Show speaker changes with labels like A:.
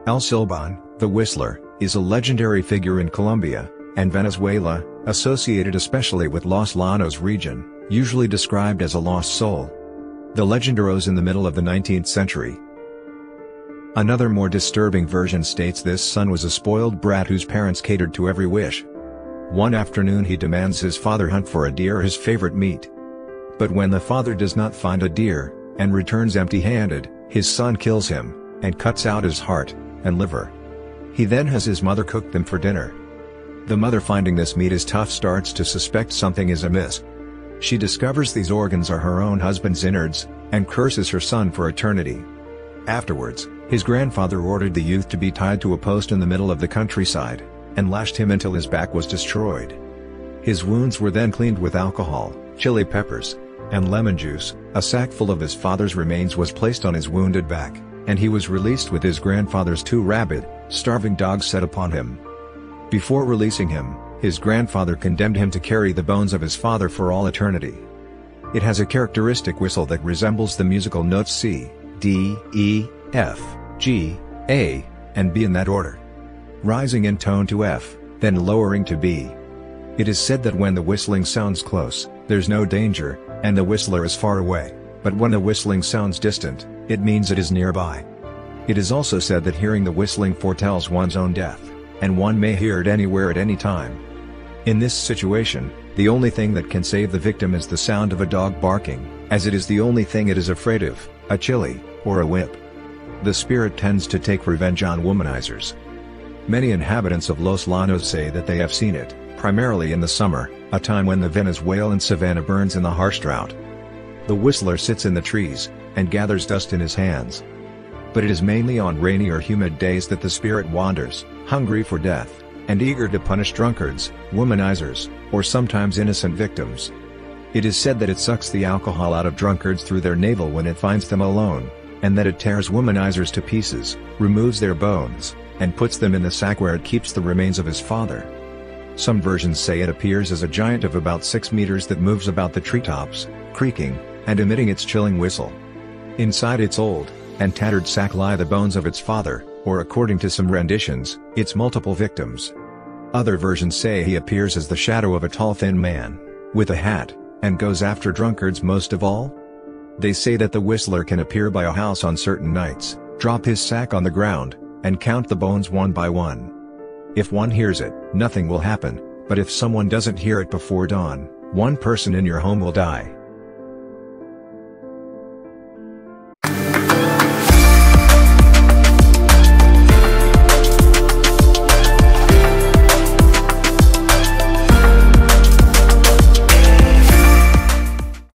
A: El Silbón, the Whistler, is a legendary figure in Colombia and Venezuela, associated especially with Los Llanos region, usually described as a lost soul. The legend arose in the middle of the 19th century. Another more disturbing version states this son was a spoiled brat whose parents catered to every wish. One afternoon he demands his father hunt for a deer, his favorite meat. But when the father does not find a deer, and returns empty-handed, his son kills him, and cuts out his heart and liver. He then has his mother cook them for dinner. The mother, finding this meat is tough, starts to suspect something is amiss. She discovers these organs are her own husband's innards, and curses her son for eternity. Afterwards, his grandfather ordered the youth to be tied to a post in the middle of the countryside, and lashed him until his back was destroyed. His wounds were then cleaned with alcohol, chili peppers, and lemon juice. A sack full of his father's remains was placed on his wounded back, and he was released with his grandfather's two rabid, starving dogs set upon him. Before releasing him, his grandfather condemned him to carry the bones of his father for all eternity. It has a characteristic whistle that resembles the musical notes C, D, E, F, G, A, and B in that order, rising in tone to F, then lowering to B. It is said that when the whistling sounds close, there's no danger, and the whistler is far away, but when the whistling sounds distant, it means it is nearby. It is also said that hearing the whistling foretells one's own death, and one may hear it anywhere at any time. In this situation, the only thing that can save the victim is the sound of a dog barking, as it is the only thing it is afraid of, a chili, or a whip. The spirit tends to take revenge on womanizers. Many inhabitants of Los Llanos say that they have seen it, primarily in the summer, a time when the Venezuelan savanna burns in the harsh drought. The whistler sits in the trees, and gathers dust in his hands. But it is mainly on rainy or humid days that the spirit wanders, hungry for death, and eager to punish drunkards, womanizers, or sometimes innocent victims. It is said that it sucks the alcohol out of drunkards through their navel when it finds them alone, and that it tears womanizers to pieces, removes their bones, and puts them in the sack where it keeps the remains of his father. Some versions say it appears as a giant of about 6 meters that moves about the treetops, creaking, and emitting its chilling whistle. Inside its old and tattered sack lie the bones of its father, or according to some renditions, its multiple victims. Other versions say he appears as the shadow of a tall thin man, with a hat, and goes after drunkards most of all. They say that the whistler can appear by a house on certain nights, drop his sack on the ground, and count the bones one by one. If one hears it, nothing will happen, but if someone doesn't hear it before dawn, one person in your home will die.